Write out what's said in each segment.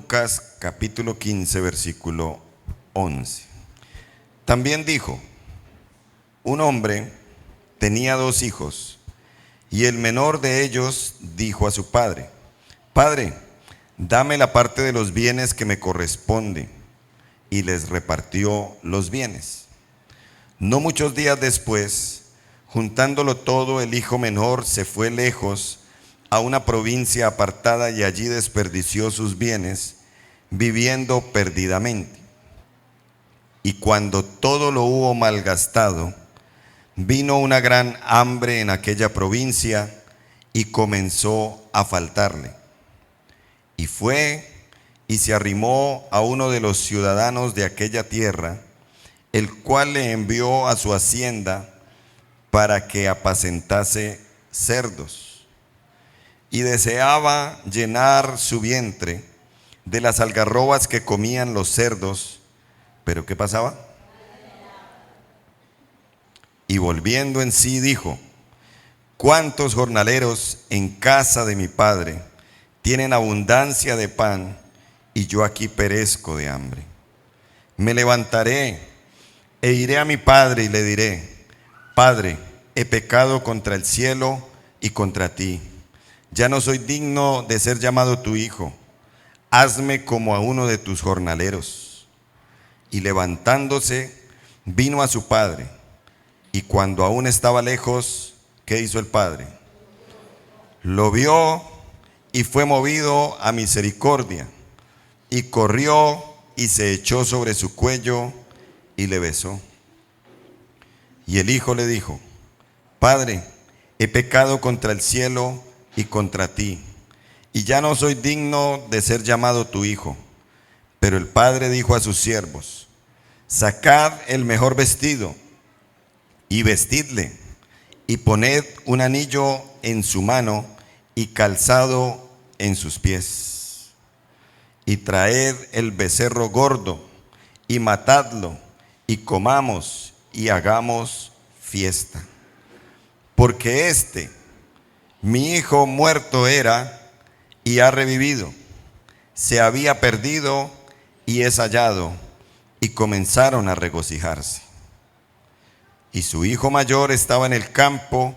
Lucas capítulo 15, versículo 11. También dijo: un hombre tenía 2 hijos, y el menor de ellos dijo a su padre: Padre, dame la parte de los bienes que me corresponde. Y les repartió los bienes. No muchos días después, juntándolo todo, el hijo menor se fue lejos a una provincia apartada y allí desperdició sus bienes, viviendo perdidamente. Y cuando todo lo hubo malgastado, vino una gran hambre en aquella provincia y comenzó a faltarle. Y fue y se arrimó a uno de los ciudadanos de aquella tierra, el cual le envió a su hacienda para que apacentase cerdos. Y deseaba llenar su vientre de las algarrobas que comían los cerdos. ¿Pero qué pasaba? Y volviendo en sí dijo: ¿cuántos jornaleros en casa de mi padre tienen abundancia de pan, y yo aquí perezco de hambre? Me levantaré e iré a mi padre y le diré: Padre, he pecado contra el cielo y contra ti. Ya no soy digno de ser llamado tu hijo. Hazme como a uno de tus jornaleros. Y levantándose, vino a su padre. Y cuando aún estaba lejos, ¿qué hizo el padre? Lo vio y fue movido a misericordia. Y corrió y se echó sobre su cuello y le besó. Y el hijo le dijo: Padre, he pecado contra el cielo y contra ti, y ya no soy digno de ser llamado tu hijo. Pero el padre dijo a sus siervos: Sacad el mejor vestido y vestidle, y poned un anillo en su mano y calzado en sus pies. Y traed el becerro gordo y matadlo, y comamos y hagamos fiesta. Porque mi hijo muerto era y ha revivido, se había perdido y es hallado. Y comenzaron a regocijarse. Y su hijo mayor estaba en el campo,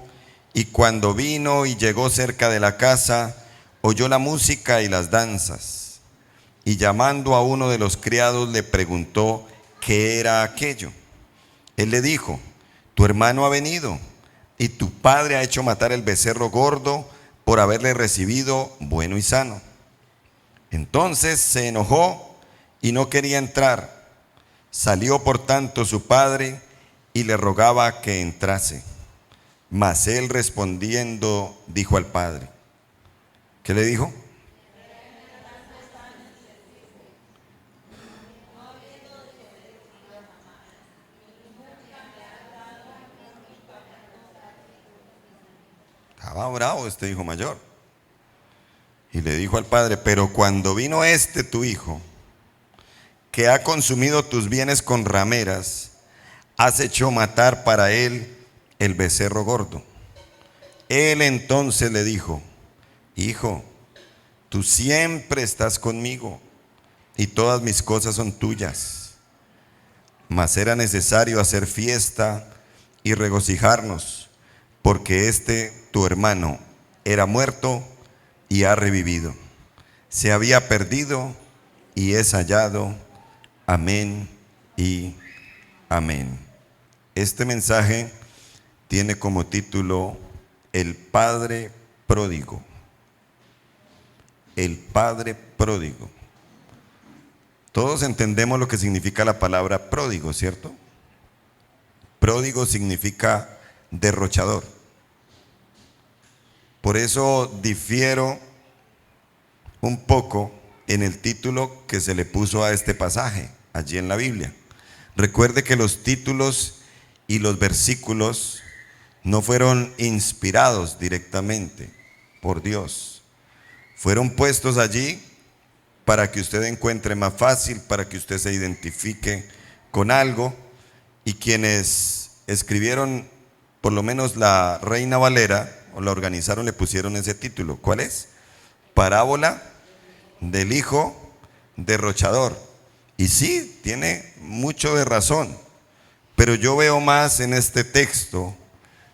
y cuando vino y llegó cerca de la casa, oyó la música y las danzas. Y llamando a uno de los criados le preguntó qué era aquello. Él le dijo: tu hermano ha venido, y tu padre ha hecho matar el becerro gordo por haberle recibido bueno y sano. Entonces se enojó y no quería entrar. Salió por tanto su padre y le rogaba que entrase. Mas él respondiendo dijo al padre: ¿qué le dijo? Estaba bravo este hijo mayor. Y le dijo al padre: pero cuando vino tu hijo, que ha consumido tus bienes con rameras, has hecho matar para él el becerro gordo. Él entonces le dijo: hijo, tú siempre estás conmigo, y todas mis cosas son tuyas. Mas era necesario hacer fiesta y regocijarnos, porque tu hermano era muerto y ha revivido, se había perdido y es hallado. Amén y amén. Este mensaje tiene como título: El Padre Pródigo. El Padre Pródigo. Todos entendemos lo que significa la palabra pródigo, ¿cierto? Pródigo significa derrochador. Por eso difiero un poco en el título que se le puso a este pasaje allí en la Biblia. Recuerde que los títulos y los versículos no fueron inspirados directamente por Dios. Fueron puestos allí para que usted encuentre más fácil, para que usted se identifique con algo. Y quienes escribieron, por lo menos la Reina Valera, o la organizaron, le pusieron ese título. ¿Cuál es? Parábola del hijo derrochador. Y sí, tiene mucho de razón. Pero yo veo más en este texto,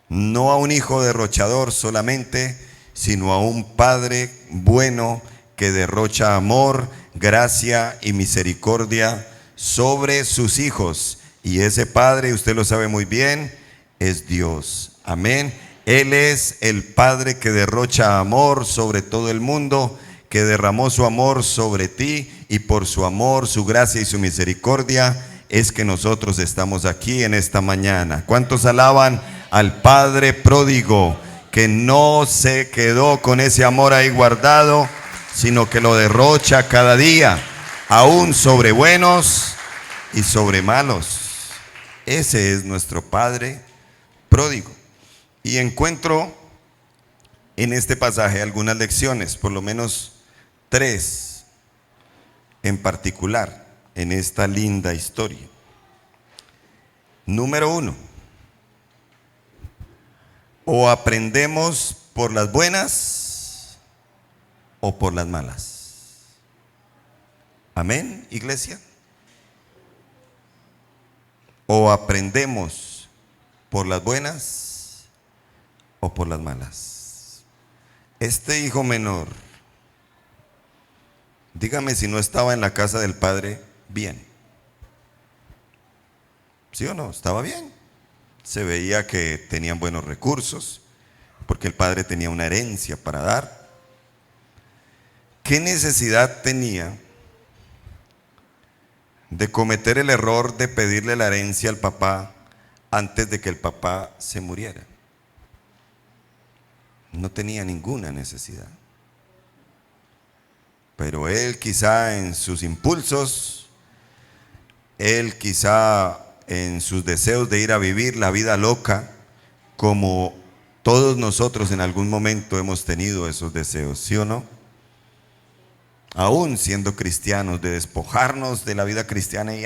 no a un hijo derrochador solamente, sino a un padre bueno que derrocha amor, gracia y misericordia sobre sus hijos. Y ese padre, usted lo sabe muy bien, es Dios. Amén. Él es el Padre que derrocha amor sobre todo el mundo, que derramó su amor sobre ti, y por su amor, su gracia y su misericordia es que nosotros estamos aquí en esta mañana. ¿Cuántos alaban al Padre pródigo, que no se quedó con ese amor ahí guardado, sino que lo derrocha cada día, aún sobre buenos y sobre malos? Ese es nuestro Padre pródigo. Y encuentro en este pasaje algunas lecciones, por lo menos 3 en particular, en esta linda historia. Número 1, o aprendemos por las buenas o por las malas. Amén, iglesia. O aprendemos por las buenas o por las malas. Este hijo menor, dígame si no estaba en la casa del padre bien. ¿Sí o no? Estaba bien. Se veía que tenían buenos recursos, porque el padre tenía una herencia para dar. ¿Qué necesidad tenía de cometer el error de pedirle la herencia al papá antes de que el papá se muriera? No tenía ninguna necesidad. Pero él quizá en sus impulsos, él quizá en sus deseos de ir a vivir la vida loca, como todos nosotros en algún momento hemos tenido esos deseos, ¿sí o no? Aún siendo cristianos, de despojarnos de la vida cristiana y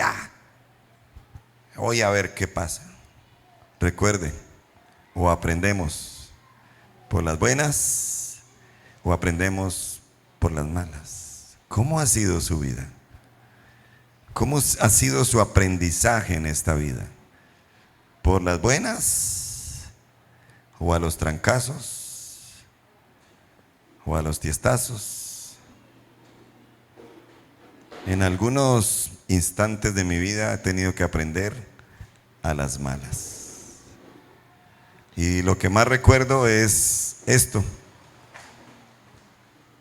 voy a ver qué pasa. Recuerde, o aprendemos por las buenas o aprendemos por las malas. ¿Cómo ha sido su vida? ¿Cómo ha sido su aprendizaje en esta vida? ¿Por las buenas o a los trancazos o a los tiestazos? En algunos instantes de mi vida he tenido que aprender a las malas. Y lo que más recuerdo es esto.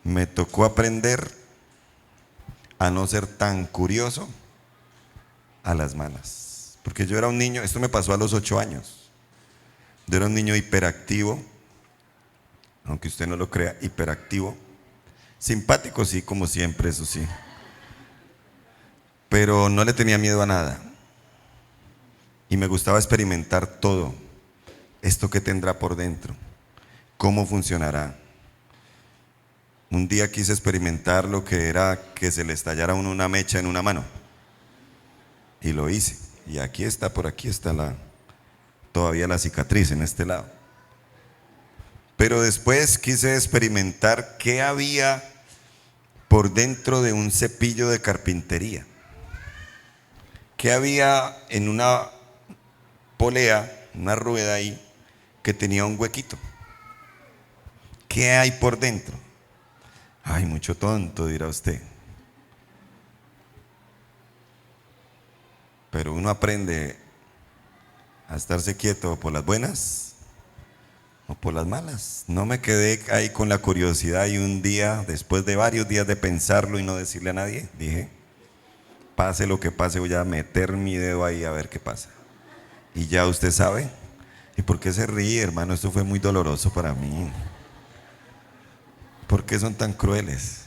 Me tocó aprender a no ser tan curioso a las malas. Porque yo era un niño, esto me pasó a los 8 años. Yo era un niño hiperactivo, aunque usted no lo crea, hiperactivo. Simpático, sí, como siempre, eso sí. Pero no le tenía miedo a nada. Y me gustaba experimentar todo. Esto que tendrá por dentro, cómo funcionará. Un día quise experimentar lo que era que se le estallara a uno una mecha en una mano. Y lo hice. Y aquí está, por aquí está todavía la cicatriz en este lado. Pero después quise experimentar qué había por dentro de un cepillo de carpintería. ¿Qué había en una polea, una rueda ahí, que tenía un huequito? ¿Qué hay por dentro? Ay, mucho tonto, dirá usted. Pero uno aprende a estarse quieto por las buenas o por las malas. No me quedé ahí con la curiosidad, y un día, después de varios días de pensarlo y no decirle a nadie, dije, pase lo que pase, voy a meter mi dedo ahí a ver qué pasa. Y ya usted sabe. ¿Y por qué se ríe, hermano? Esto fue muy doloroso para mí. ¿Por qué son tan crueles?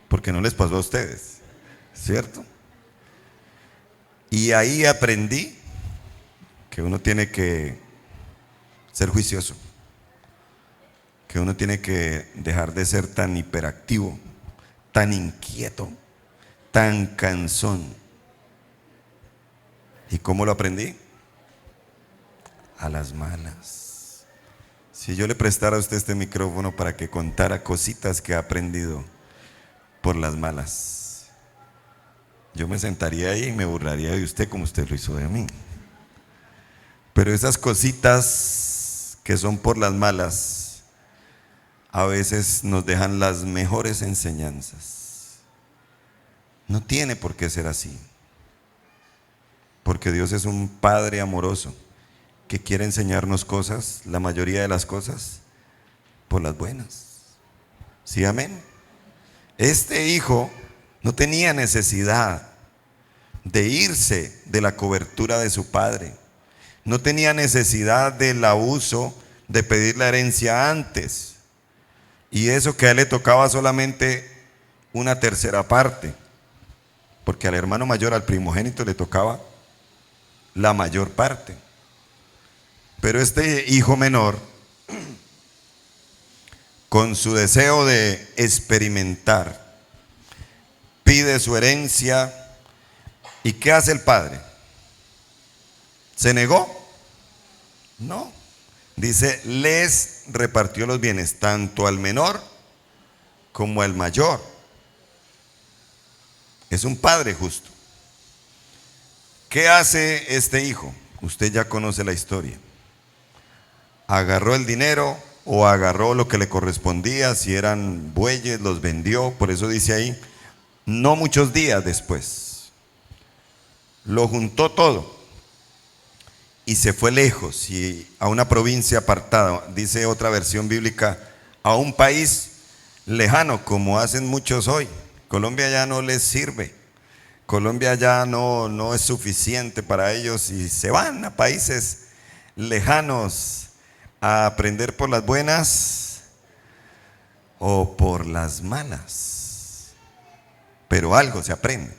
Porque no les pasó a ustedes, ¿cierto? Y ahí aprendí que uno tiene que ser juicioso, que uno tiene que dejar de ser tan hiperactivo, tan inquieto, tan cansón. ¿Y cómo lo aprendí? A las malas. Si yo le prestara a usted este micrófono para que contara cositas que ha aprendido por las malas. Yo me sentaría ahí y me burlaría de usted como usted lo hizo de mí. Pero esas cositas que son por las malas, a veces nos dejan las mejores enseñanzas. No tiene por qué ser así. Porque Dios es un Padre amoroso que quiere enseñarnos cosas, la mayoría de las cosas, por las buenas. ¿Sí, amén? Este hijo no tenía necesidad de irse de la cobertura de su padre. No tenía necesidad del abuso de pedir la herencia antes. Y eso que a él le tocaba solamente una tercera parte. Porque al hermano mayor, al primogénito, le tocaba la mayor parte. Pero este hijo menor, con su deseo de experimentar, pide su herencia. ¿Y qué hace el padre? ¿Se negó? No. Dice, les repartió los bienes tanto al menor como al mayor. Es un padre justo. ¿Qué hace este hijo? Usted ya conoce la historia. Agarró el dinero o agarró lo que le correspondía, si eran bueyes, los vendió. Por eso dice ahí, no muchos días después. Lo juntó todo y se fue lejos, y a una provincia apartada, dice otra versión bíblica, a un país lejano, como hacen muchos hoy. Colombia ya no les sirve. Colombia ya no es suficiente para ellos y se van a países lejanos a aprender por las buenas o por las malas. Pero algo se aprende,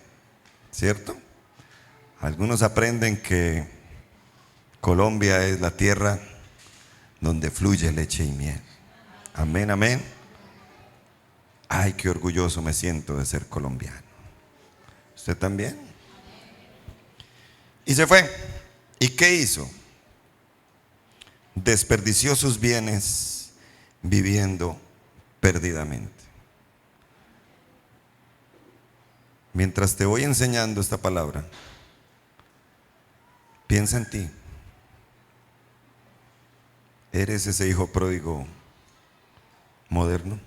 ¿cierto? Algunos aprenden que Colombia es la tierra donde fluye leche y miel. Amén, amén. Ay, qué orgulloso me siento de ser colombiano. ¿Usted también? Y se fue. ¿Y qué hizo? Desperdició sus bienes viviendo perdidamente. Mientras te voy enseñando esta palabra, piensa en ti. ¿Eres ese hijo pródigo moderno?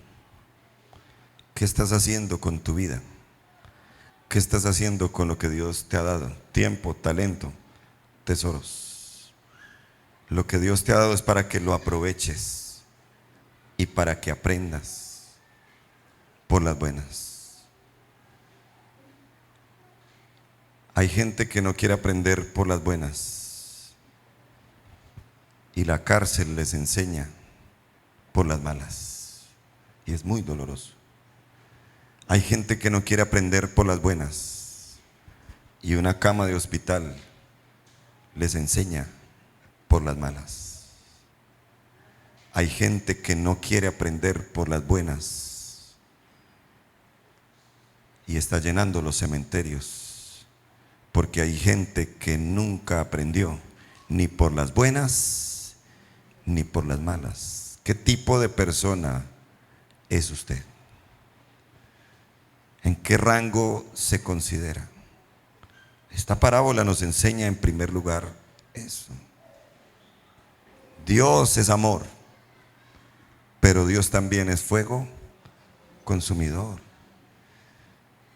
¿Qué estás haciendo con tu vida? ¿Qué estás haciendo con lo que Dios te ha dado? Tiempo, talento, tesoros. Lo que Dios te ha dado es para que lo aproveches y para que aprendas por las buenas. Hay gente que no quiere aprender por las buenas y la cárcel les enseña por las malas, y es muy doloroso. Hay gente que no quiere aprender por las buenas y una cama de hospital les enseña por las malas. Hay gente que no quiere aprender por las buenas y está llenando los cementerios, porque hay gente que nunca aprendió ni por las buenas ni por las malas. ¿Qué tipo de persona es usted? ¿En qué rango se considera? Esta parábola nos enseña en primer lugar eso. Dios es amor, pero Dios también es fuego consumidor.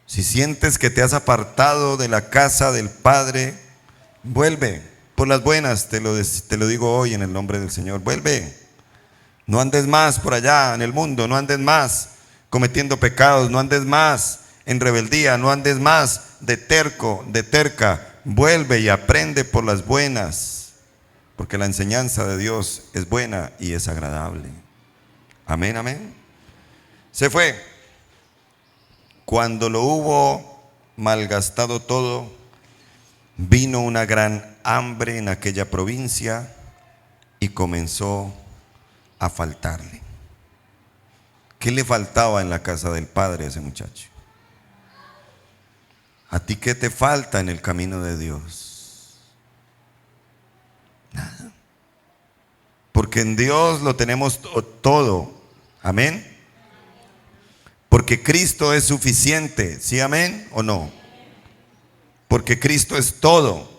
Si sientes que te has apartado de la casa del Padre, vuelve por las buenas, te lo digo hoy en el nombre del Señor. Vuelve, no andes más por allá en el mundo, no andes más cometiendo pecados, no andes más en rebeldía, no andes más de terco, de terca. Vuelve y aprende por las buenas, porque la enseñanza de Dios es buena y es agradable. Amén, amén. Se fue. Cuando lo hubo malgastado todo, vino una gran hambre en aquella provincia y comenzó a faltarle. ¿Qué le faltaba en la casa del padre a ese muchacho? ¿A ti qué te falta en el camino de Dios? Nada. Porque en Dios lo tenemos todo. Amén. Porque Cristo es suficiente. ¿Sí, amén o no? Porque Cristo es todo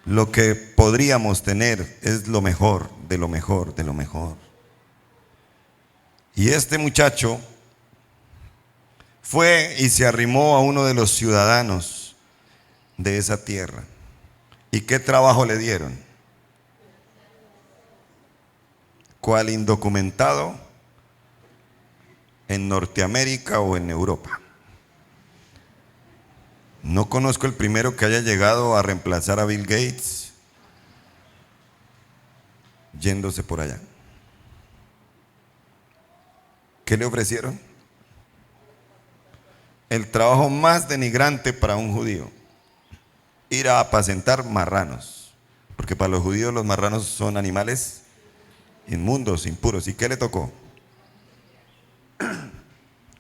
lo que podríamos tener. Es lo mejor, de lo mejor, de lo mejor. Y este muchacho fue y se arrimó a uno de los ciudadanos de esa tierra. ¿Y qué trabajo le dieron? ¿Cuál indocumentado en Norteamérica o en Europa? No conozco el primero que haya llegado a reemplazar a Bill Gates yéndose por allá. ¿Qué le ofrecieron? El trabajo más denigrante para un judío: ir a apacentar marranos, porque para los judíos los marranos son animales inmundos, impuros. ¿Y qué le tocó?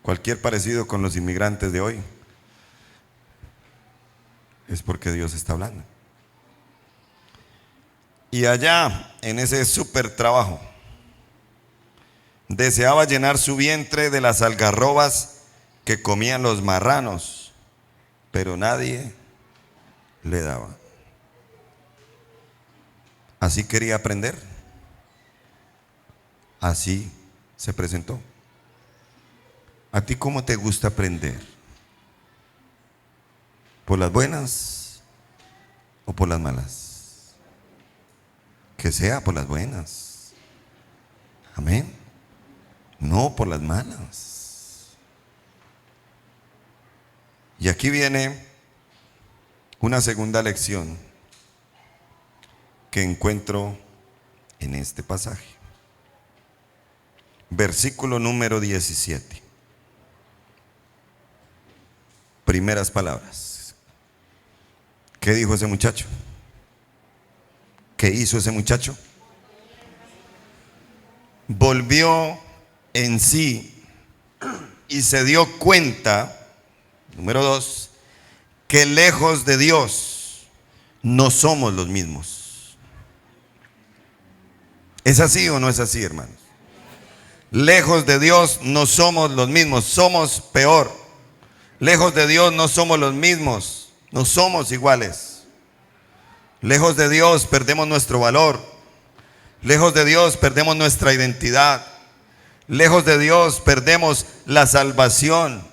Cualquier parecido con los inmigrantes de hoy es porque Dios está hablando. Y allá, en ese súper trabajo, deseaba llenar su vientre de las algarrobas que comían los marranos, pero nadie le daba. Así quería aprender. Así se presentó. ¿A ti cómo te gusta aprender? ¿Por las buenas o por las malas? Que sea por las buenas. Amén. No por las malas. Y aquí viene una segunda lección que encuentro en este pasaje. Versículo número 17. Primeras palabras. ¿Qué dijo ese muchacho? ¿Qué hizo ese muchacho? Volvió en sí y se dio cuenta, número 2, que lejos de Dios no somos los mismos. ¿Es así o no es así, hermanos? Lejos de Dios no somos los mismos, somos peor. Lejos de Dios no somos los mismos, no somos iguales. Lejos de Dios perdemos nuestro valor. Lejos de Dios perdemos nuestra identidad. Lejos de Dios perdemos la salvación.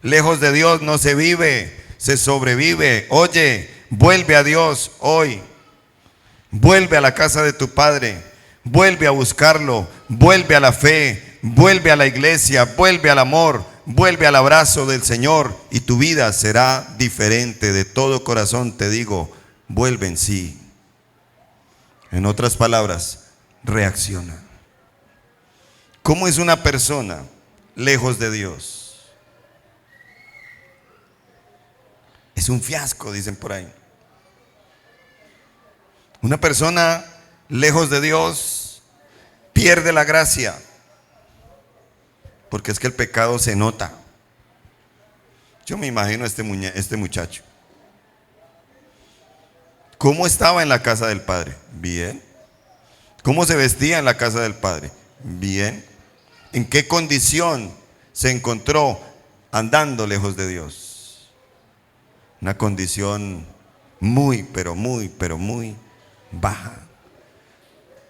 Lejos de Dios no se vive, se sobrevive. Oye, vuelve a Dios hoy. Vuelve a la casa de tu Padre. Vuelve a buscarlo. Vuelve a la fe. Vuelve a la iglesia. Vuelve al amor. Vuelve al abrazo del Señor y tu vida será diferente. De todo corazón te digo, vuelve en sí. En otras palabras, reacciona. ¿Cómo es una persona lejos de Dios? Es un fiasco, dicen por ahí. Una persona lejos de Dios pierde la gracia. Porque es que el pecado se nota. Yo me imagino a este muchacho. ¿Cómo estaba en la casa del Padre? Bien. ¿Cómo se vestía en la casa del Padre? Bien. ¿En qué condición se encontró andando lejos de Dios? Una condición muy, pero muy, pero muy baja.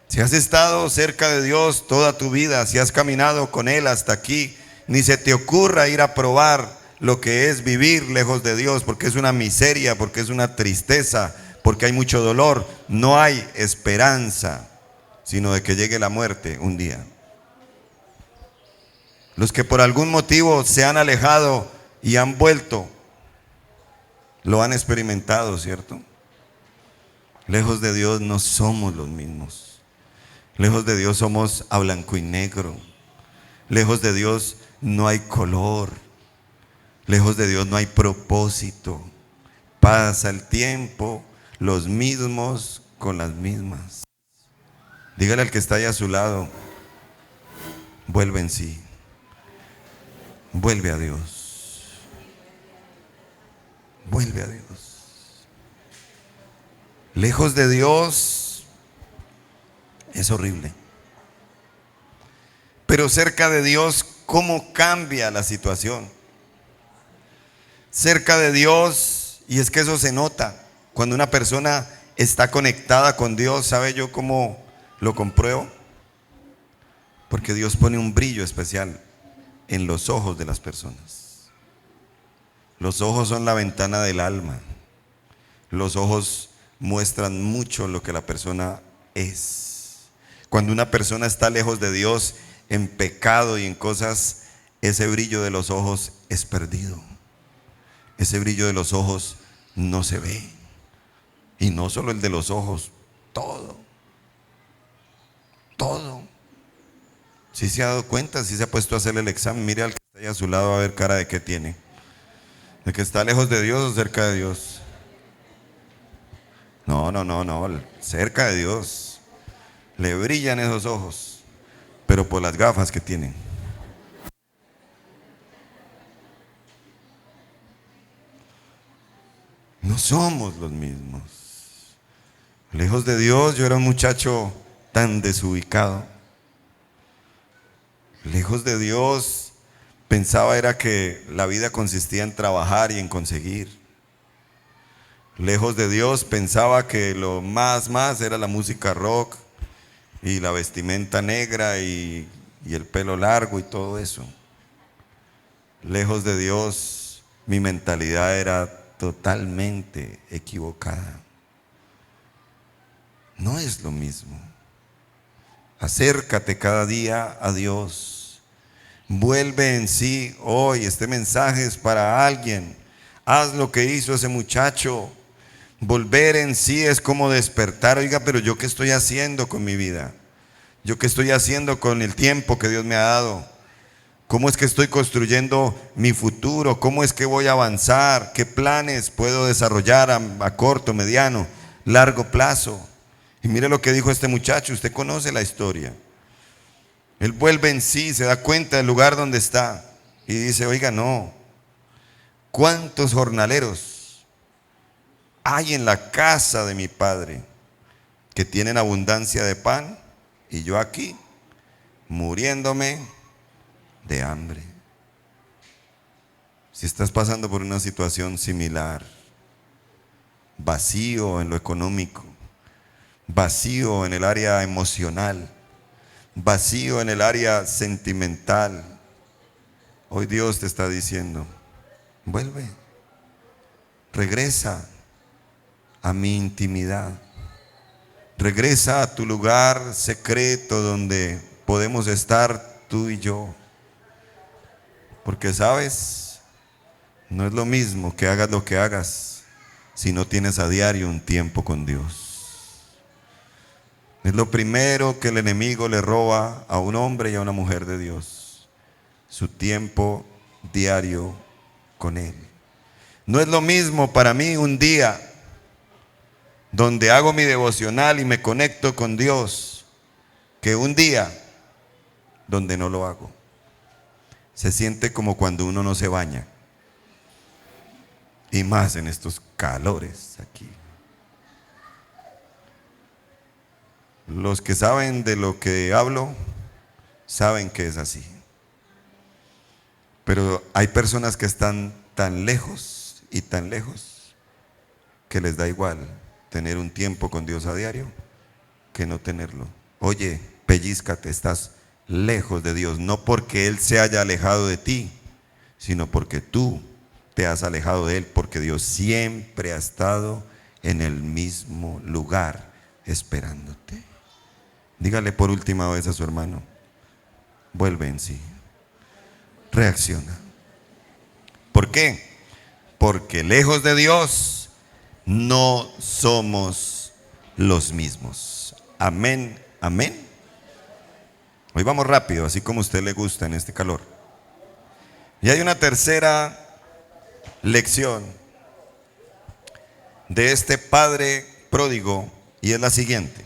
Si has estado cerca de Dios toda tu vida, si has caminado con Él hasta aquí, ni se te ocurra ir a probar lo que es vivir lejos de Dios, porque es una miseria, porque es una tristeza, porque hay mucho dolor. No hay esperanza, sino de que llegue la muerte un día. Los que por algún motivo se han alejado y han vuelto, lo han experimentado, ¿cierto? Lejos de Dios no somos los mismos. Lejos de Dios somos a blanco y negro. Lejos de Dios no hay color. Lejos de Dios no hay propósito. Pasa el tiempo, los mismos con las mismas. Dígale al que está ahí a su lado, vuelve en sí. Vuelve a Dios. Vuelve a Dios. Lejos de Dios es horrible. Pero cerca de Dios ¿Cómo cambia la situación? Cerca de Dios, y es que eso se nota. Cuando una persona está conectada con Dios, ¿sabe yo cómo lo compruebo? Porque Dios pone un brillo especial en los ojos de las personas. Los ojos son la ventana del alma. Los ojos muestran mucho lo que la persona es. Cuando una persona está lejos de Dios, en pecado y en cosas, ese brillo de los ojos es perdido. Ese brillo de los ojos no se ve. Y no solo el de los ojos, todo. Todo. Si se ha dado cuenta, si se ha puesto a hacer el examen, mire al que está ahí a su lado a ver cara de qué tiene. ¿De que está lejos de Dios o cerca de Dios? No, cerca de Dios. Le brillan esos ojos, pero por las gafas que tienen. No somos los mismos. Lejos de Dios, yo era un muchacho tan desubicado. Lejos de Dios, pensaba era que la vida consistía en trabajar y en conseguir. Lejos de Dios, pensaba que lo más era la música rock y la vestimenta negra y el pelo largo y todo eso. Lejos de Dios, mi mentalidad era totalmente equivocada. No es lo mismo. Acércate cada día a Dios. Vuelve en sí hoy. Este mensaje es para alguien. Haz lo que hizo ese muchacho. Volver en sí es como despertar. Oiga, pero ¿yo qué estoy haciendo con mi vida? ¿Yo qué estoy haciendo con el tiempo que Dios me ha dado? ¿Cómo es que estoy construyendo mi futuro? ¿Cómo es que voy a avanzar? ¿Qué planes puedo desarrollar a corto, mediano, largo plazo? Y mire lo que dijo este muchacho, usted conoce la historia. Él vuelve en sí, se da cuenta del lugar donde está y dice, oiga, no, ¿cuántos jornaleros hay en la casa de mi padre que tienen abundancia de pan y yo aquí muriéndome de hambre? Si estás pasando por una situación similar, vacío en lo económico, vacío en el área emocional, vacío en el área sentimental, hoy Dios te está diciendo, vuelve, regresa a mi intimidad, regresa a tu lugar secreto donde podemos estar tú y yo. Porque sabes, no es lo mismo que hagas lo que hagas si no tienes a diario un tiempo con Dios. Es lo primero que el enemigo le roba a un hombre y a una mujer de Dios, su tiempo diario con Él. No es lo mismo para mí un día donde hago mi devocional y me conecto con Dios que un día donde no lo hago. Se siente como cuando uno no se baña, y más en estos calores aquí. Los que saben de lo que hablo, saben que es así. Pero hay personas que están tan lejos y tan lejos que les da igual tener un tiempo con Dios a diario que no tenerlo. Oye, pellízcate, estás lejos de Dios, no porque Él se haya alejado de ti, sino porque tú te has alejado de Él, porque Dios siempre ha estado en el mismo lugar esperándote. Dígale por última vez a su hermano, vuelve en sí, reacciona. ¿Por qué? Porque lejos de Dios no somos los mismos. Amén, amén. Hoy vamos rápido, así como a usted le gusta en este calor. Y hay una tercera lección de este padre pródigo, y es la siguiente: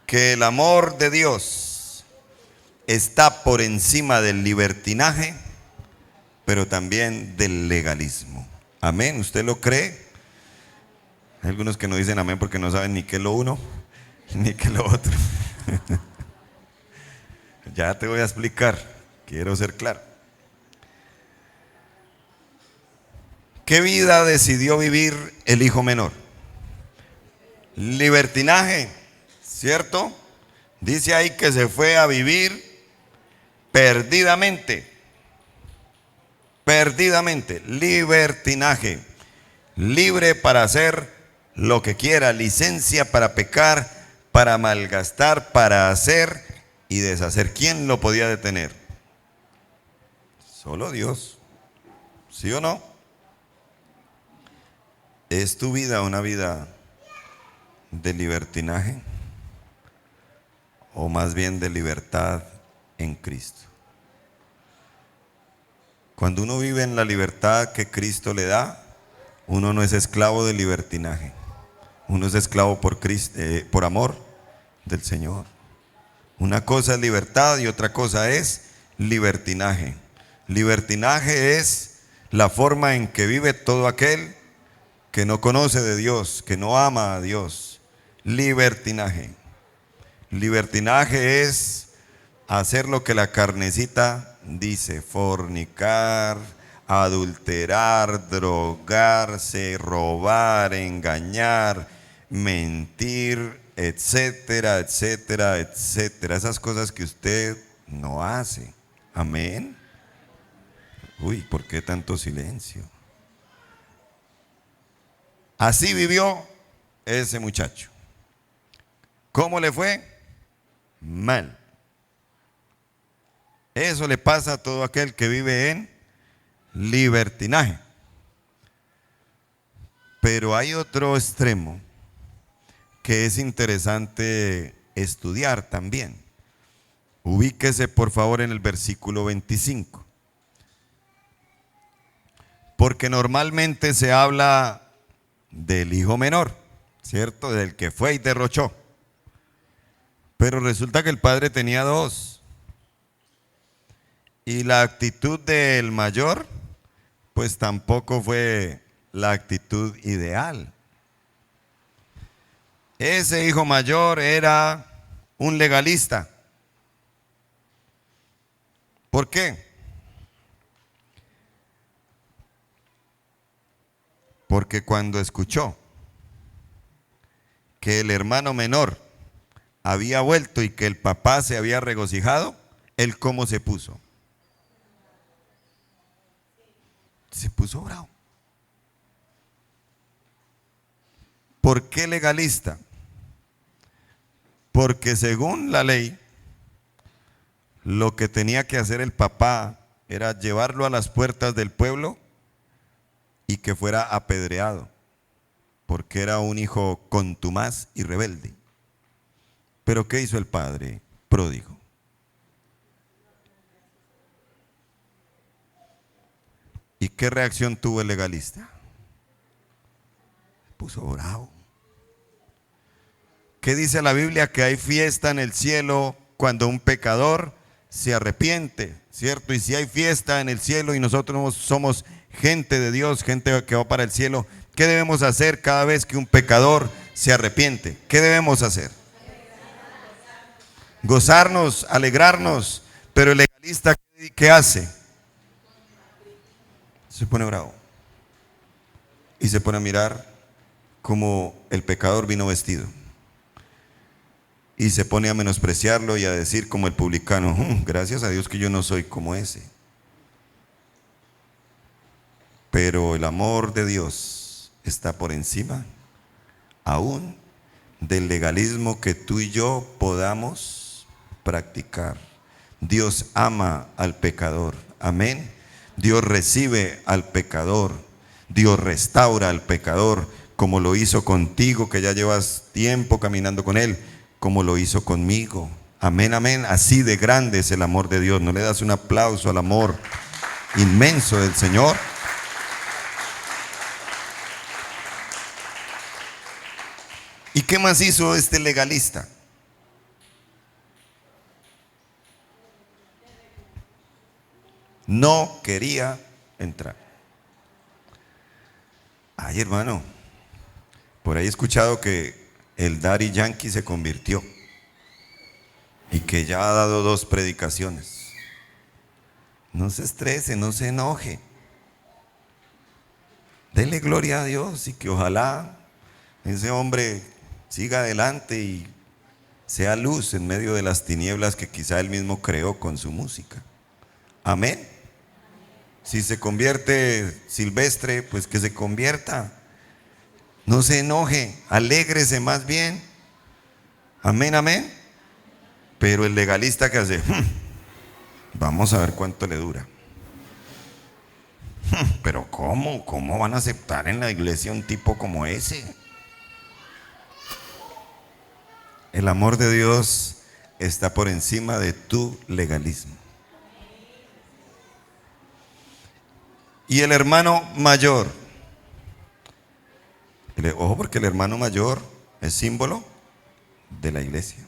que el amor de Dios está por encima del libertinaje, pero también del legalismo. Amén, ¿usted lo cree? Hay algunos que no dicen amén porque no saben ni qué es lo uno ni qué es lo otro. Ya te voy a explicar, quiero ser claro. ¿Qué vida decidió vivir el hijo menor? Libertinaje, ¿cierto? Dice ahí que se fue a vivir perdidamente, perdidamente, libertinaje, libre para hacer lo que quiera, licencia para pecar, para malgastar, para hacer y deshacer. ¿Quién lo podía detener? Solo Dios, ¿sí o no? ¿Es tu vida una vida de libertinaje o más bien de libertad en Cristo? Cuando uno vive en la libertad que Cristo le da, uno no es esclavo del libertinaje. Uno es esclavo por Cristo, por amor del Señor. Una cosa es libertad y otra cosa es libertinaje. Libertinaje es la forma en que vive todo aquel que no conoce de Dios, que no ama a Dios. Libertinaje. Libertinaje es hacer lo que la carnecita dice: fornicar, adulterar, drogarse, robar, engañar, mentir, etcétera, etcétera, etcétera. Esas cosas que usted no hace. Amén. Uy, ¿por qué tanto silencio? Así vivió ese muchacho. ¿Cómo le fue? Mal. Eso le pasa a todo aquel que vive en libertinaje. Pero hay otro extremo que es interesante estudiar también. Ubíquese por favor en el versículo 25. Porque normalmente se habla del hijo menor, ¿cierto? Del que fue y derrochó. Pero resulta que el padre tenía dos. Y la actitud del mayor, pues tampoco fue la actitud ideal. Ese hijo mayor era un legalista. ¿Por qué? Porque cuando escuchó que el hermano menor había vuelto y que el papá se había regocijado, él cómo se puso. Se puso bravo. ¿Por qué legalista? Porque según la ley, lo que tenía que hacer el papá era llevarlo a las puertas del pueblo y que fuera apedreado, porque era un hijo contumaz y rebelde. Pero ¿qué hizo el padre pródigo? ¿Y qué reacción tuvo el legalista? Se puso bravo. ¿Qué dice la Biblia? Que hay fiesta en el cielo cuando un pecador se arrepiente, ¿cierto? Y si hay fiesta en el cielo y nosotros somos gente de Dios, gente que va para el cielo, ¿qué debemos hacer cada vez que un pecador se arrepiente? ¿Qué debemos hacer? Gozarnos, alegrarnos. Pero el legalista, ¿qué hace? Se pone bravo y se pone a mirar cómo el pecador vino vestido. Y se pone a menospreciarlo y a decir como el publicano: gracias a Dios que yo no soy como ese. Pero el amor de Dios está por encima aún del legalismo que tú y yo podamos practicar. Dios ama al pecador. Amén. Dios recibe al pecador. Dios restaura al pecador, como lo hizo contigo, que ya llevas tiempo caminando con Él, como lo hizo conmigo. Amén, amén. Así de grande es el amor de Dios. ¿No le das un aplauso al amor inmenso del Señor? ¿Y qué más hizo este legalista? No quería entrar. Ay, hermano, por ahí he escuchado que el Daddy Yankee se convirtió. y que ya ha dado 2 predicaciones. No se estrese, no se enoje. Dele gloria a Dios y que ojalá ese hombre siga adelante y sea luz en medio de las tinieblas que quizá él mismo creó con su música. Amén. Si se convierte Silvestre, pues que se convierta. No se enoje, alégrese más bien. Amén, amén. Pero el legalista que hace, vamos a ver cuánto le dura. Pero ¿cómo van a aceptar en la iglesia un tipo como ese? El amor de Dios está por encima de tu legalismo. Y el hermano mayor, ojo, porque el hermano mayor es símbolo de la iglesia.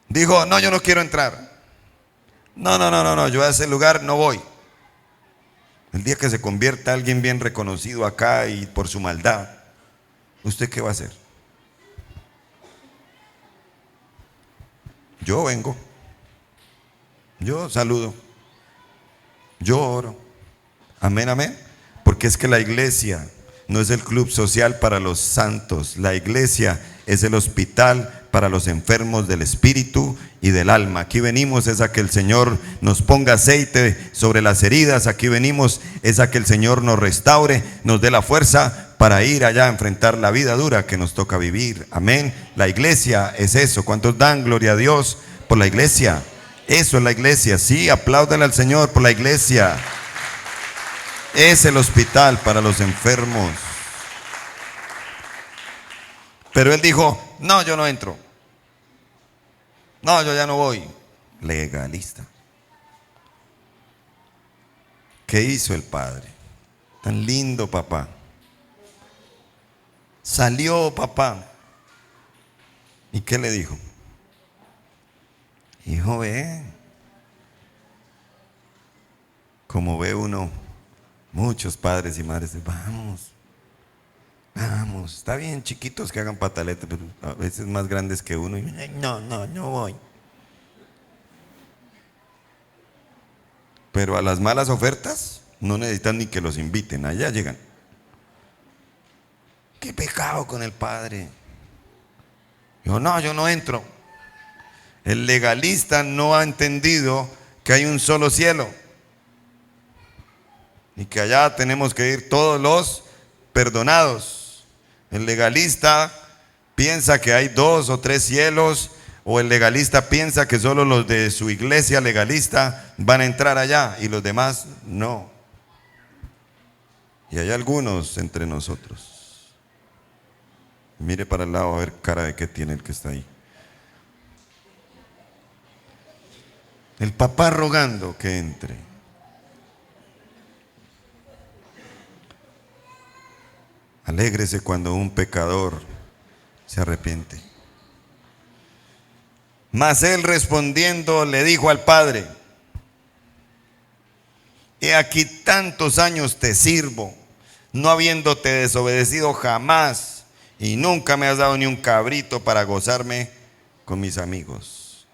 Dijo, no, yo no quiero entrar. No, yo a ese lugar no voy. El día que se convierta alguien bien reconocido acá y por su maldad, ¿usted qué va a hacer? Yo vengo, yo saludo, yo oro. Amén, amén. Porque es que la iglesia no es el club social para los santos. La iglesia es el hospital para los enfermos del espíritu y del alma. Aquí venimos es a que el Señor nos ponga aceite sobre las heridas. Aquí venimos es a que el Señor nos restaure, nos dé la fuerza para ir allá a enfrentar la vida dura que nos toca vivir. Amén. La iglesia es eso. ¿Cuántos dan gloria a Dios por la iglesia? Eso es la iglesia. Sí, apláudale al Señor por la iglesia. Es el hospital para los enfermos. Pero él dijo, no, yo no entro. No, yo ya no voy. Legalista. ¿Qué hizo el padre? Tan lindo papá. Salió papá. ¿Y qué le dijo? Hijo, ve. Como ve uno, muchos padres y madres, vamos, está bien chiquitos que hagan pataleta, pero a veces más grandes que uno. Y, no voy. Pero a las malas ofertas no necesitan ni que los inviten, allá llegan. Qué pecado con el padre. Dijo, no, yo no entro. El legalista no ha entendido que hay un solo cielo y que allá tenemos que ir todos los perdonados. El legalista piensa que hay 2 o 3 cielos, o el legalista piensa que solo los de su iglesia legalista van a entrar allá y los demás no. Y hay algunos entre nosotros. Mire para el lado a ver cara de qué tiene el que está ahí. El papá rogando que entre. Alégrese cuando un pecador se arrepiente. Mas él respondiendo le dijo al padre: he aquí tantos años te sirvo, no habiéndote desobedecido jamás, y nunca me has dado ni un cabrito para gozarme con mis amigos.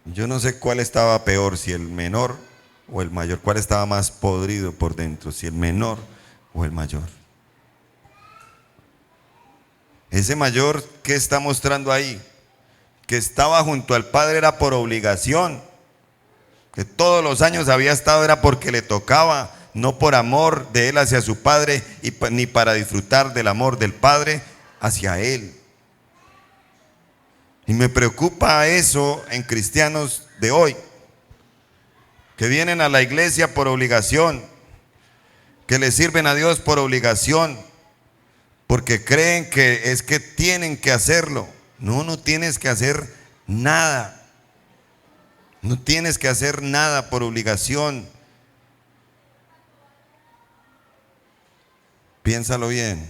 Yo no sé cuál estaba peor, si el menor o el mayor, cuál estaba más podrido por dentro, si el menor o el mayor. Ese mayor, ¿qué está mostrando ahí? Que estaba junto al padre era por obligación, que todos los años había estado era porque le tocaba, no por amor de él hacia su padre, ni para disfrutar del amor del padre hacia él. Y me preocupa eso en cristianos de hoy, que vienen a la iglesia por obligación, que le sirven a Dios por obligación, porque creen que es que tienen que hacerlo. No, no tienes que hacer nada. No tienes que hacer nada por obligación. Piénsalo bien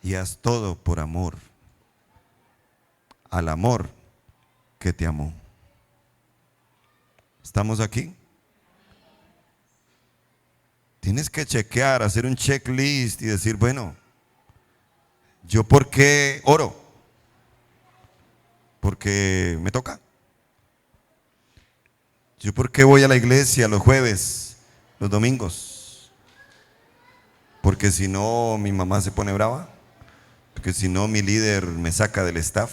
y haz todo por amor al amor que te amó. ¿Estamos aquí? Tienes que chequear, hacer un checklist y decir, bueno, ¿yo por qué oro? porque me toca. ¿Yo por qué voy a la iglesia los jueves, los domingos? Porque si no mi mamá se pone brava, porque si no mi líder me saca del staff.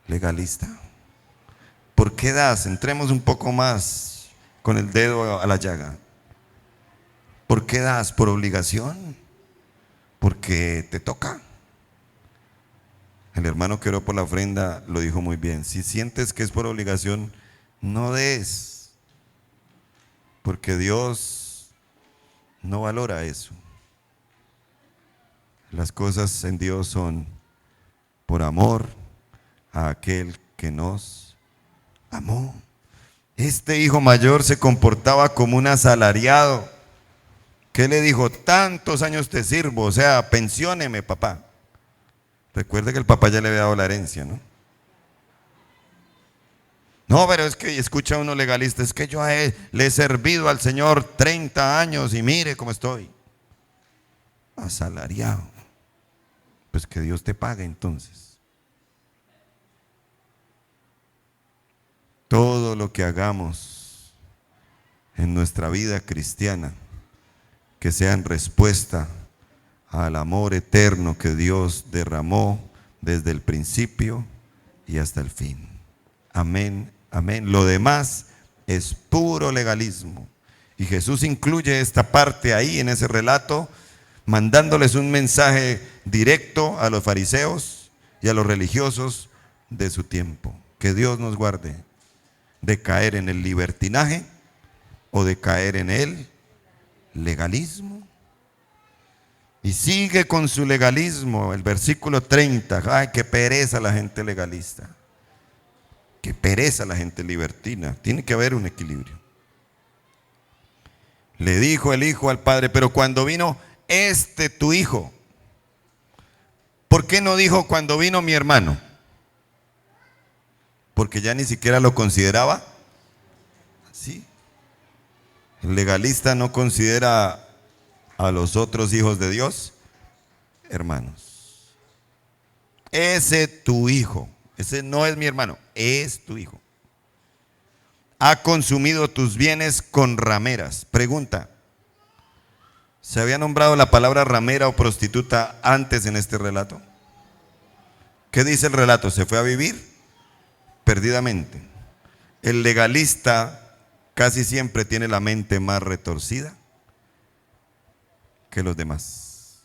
Legalista. ¿Por qué das? Entremos un poco más con el dedo a la llaga. ¿Por qué das? ¿Por obligación? Porque te toca. El hermano que oró por la ofrenda lo dijo muy bien. Si sientes que es por obligación, no des, porque Dios no valora eso. Las cosas en Dios son por amor a aquel que nos amó. Este hijo mayor se comportaba como un asalariado. ¿Qué le dijo? Tantos años te sirvo, o sea, pensióneme, papá. Recuerde que el papá ya le había dado la herencia, ¿no? No, pero es que escucha uno legalista, es que yo le he servido al Señor 30 años y mire cómo estoy. Asalariado. Pues que Dios te pague entonces. Todo lo que hagamos en nuestra vida cristiana, que sea en respuesta al amor eterno que Dios derramó desde el principio y hasta el fin. Amén, amén. Lo demás es puro legalismo. Y Jesús incluye esta parte ahí en ese relato, mandándoles un mensaje directo a los fariseos y a los religiosos de su tiempo. Que Dios nos guarde de caer en el libertinaje o de caer en el legalismo. Y sigue con su legalismo, el versículo 30. Ay, qué pereza la gente legalista. Qué pereza la gente libertina. Tiene que haber un equilibrio. Le dijo el hijo al padre, pero cuando vino tu hijo, ¿por qué no dijo cuando vino mi hermano? Porque ya ni siquiera lo consideraba así. El legalista no considera a los otros hijos de Dios hermanos. Ese tu hijo, ese no es mi hermano, es tu hijo. Ha consumido tus bienes con rameras. Pregunta, ¿se había nombrado la palabra ramera o prostituta antes en este relato? ¿Qué dice el relato? ¿Se fue a vivir? Perdidamente. El legalista casi siempre tiene la mente más retorcida que los demás,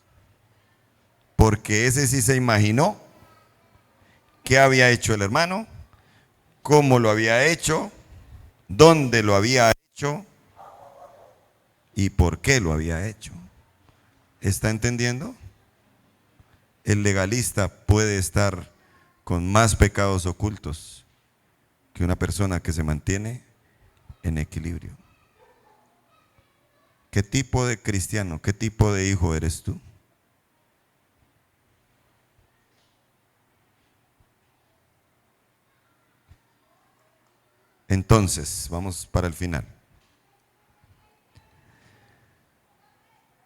porque ese sí se imaginó qué había hecho el hermano, cómo lo había hecho, dónde lo había hecho y por qué lo había hecho. ¿Está entendiendo? El legalista puede estar con más pecados ocultos que una persona que se mantiene en equilibrio. ¿Qué tipo de cristiano, qué tipo de hijo eres tú? Entonces, vamos para el final.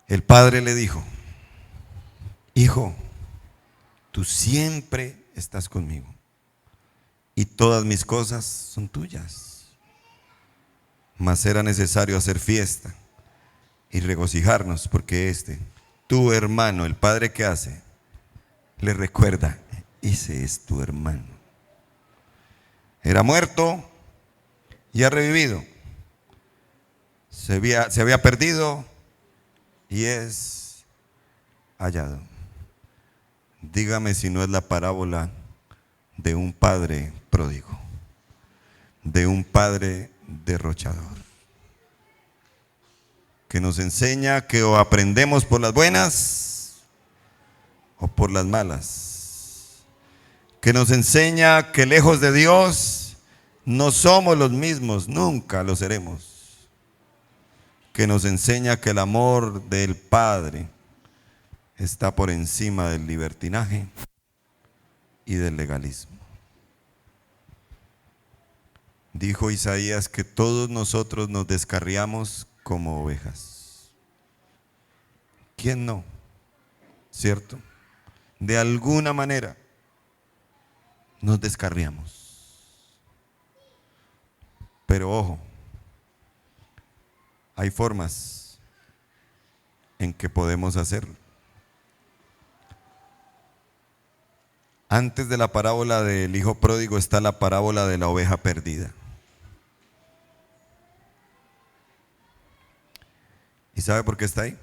El padre le dijo, hijo, tú siempre estás conmigo y todas mis cosas son tuyas. Mas era necesario hacer fiesta y regocijarnos porque tu hermano, el padre que hace, le recuerda, ese es tu hermano. Era muerto y ha revivido. Se había perdido y es hallado. Dígame si no es la parábola de un padre pródigo, de un padre derrochador, que nos enseña que o aprendemos por las buenas o por las malas, que nos enseña que lejos de Dios no somos los mismos, nunca lo seremos, que nos enseña que el amor del Padre está por encima del libertinaje y del legalismo. Dijo Isaías que todos nosotros nos descarriamos como ovejas. ¿Quién no? ¿Cierto? De alguna manera nos descarriamos. Pero ojo, hay formas en que podemos hacerlo. Antes de la parábola del hijo pródigo está la parábola de la oveja perdida. ¿Y sabe por qué está ahí?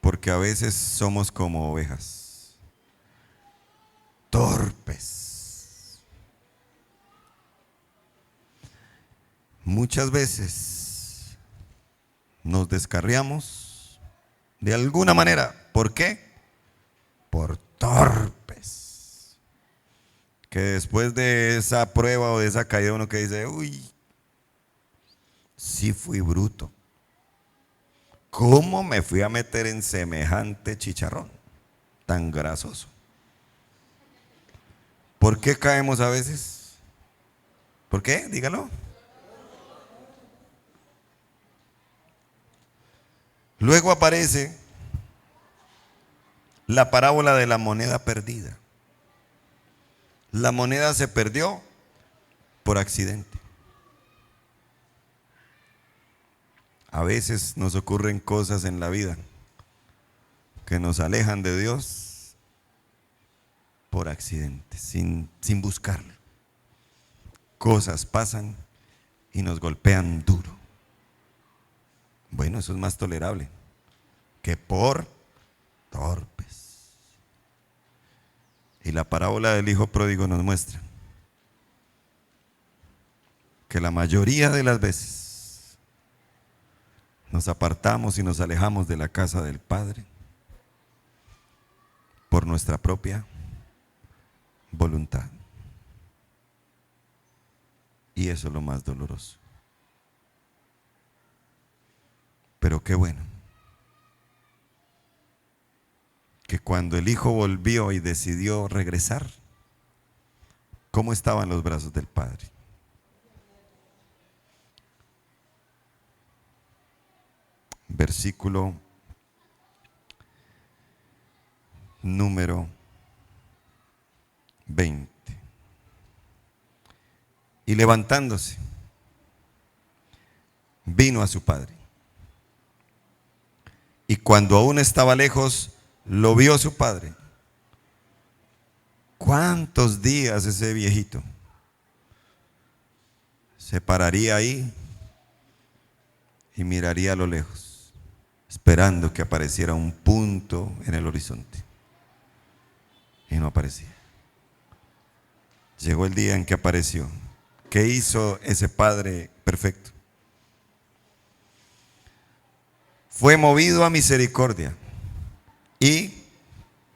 Porque a veces somos como ovejas, torpes. Muchas veces nos descarriamos de alguna manera. ¿Por qué? Por torpes. Que después de esa prueba o de esa caída uno que dice, uy, sí fui bruto. ¿Cómo me fui a meter en semejante chicharrón tan grasoso? ¿Por qué caemos a veces? ¿Por qué? Dígalo. Luego aparece la parábola de la moneda perdida. La moneda se perdió por accidente. A veces nos ocurren cosas en la vida que nos alejan de Dios por accidente, sin buscarlo. Cosas pasan y nos golpean duro. Bueno, eso es más tolerable que por torpes. Y la parábola del hijo pródigo nos muestra que la mayoría de las veces nos apartamos y nos alejamos de la casa del Padre por nuestra propia voluntad. Y eso es lo más doloroso. Pero qué bueno que cuando el hijo volvió y decidió regresar, ¿cómo estaba en los brazos del Padre? Versículo número 20. Y levantándose, vino a su padre. Y cuando aún estaba lejos, lo vio su padre. ¿Cuántos días ese viejito se pararía ahí y miraría a lo lejos, esperando que apareciera un punto en el horizonte? Y no aparecía. Llegó el día en que apareció. ¿Qué hizo ese Padre perfecto? Fue movido a misericordia y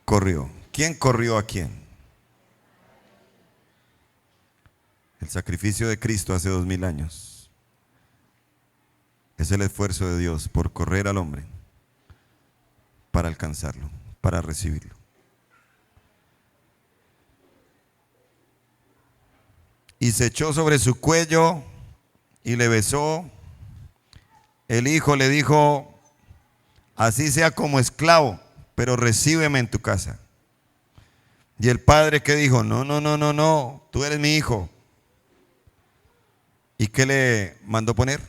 corrió. ¿Quién corrió a quién? El sacrificio de Cristo hace 2000 años. Es el esfuerzo de Dios por correr al hombre para alcanzarlo, para recibirlo. Y se echó sobre su cuello y le besó. El hijo le dijo, así sea como esclavo, pero recíbeme en tu casa. Y el padre que dijo, no, no, no, no, no, tú eres mi hijo. ¿Y qué le mandó poner?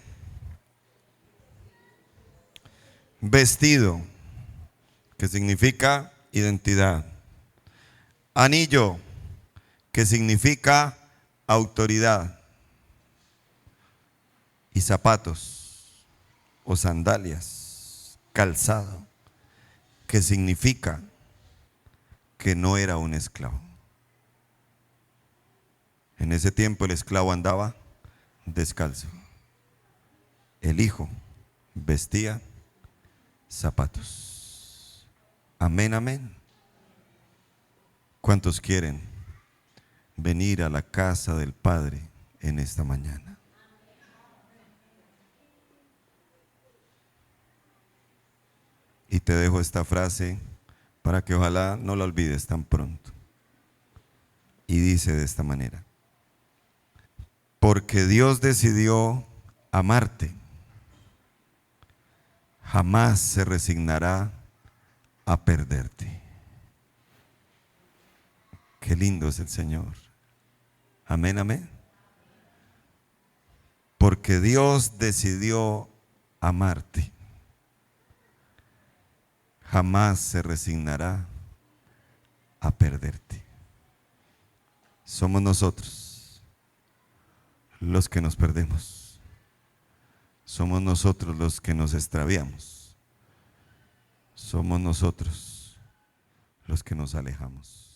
Vestido, que significa identidad. Anillo, que significa autoridad. Y zapatos o sandalias, calzado, que significa que no era un esclavo. En ese tiempo el esclavo andaba descalzo. El hijo vestía zapatos. Amén, amén. ¿Cuántos quieren venir a la casa del Padre en esta mañana? Y te dejo esta frase para que ojalá no la olvides tan pronto. Y dice de esta manera: porque Dios decidió amarte, jamás se resignará a perderte. Qué lindo es el Señor. Amén, amén. Porque Dios decidió amarte. Jamás se resignará a perderte. Somos nosotros los que nos perdemos. Somos nosotros los que nos extraviamos. Somos nosotros los que nos alejamos.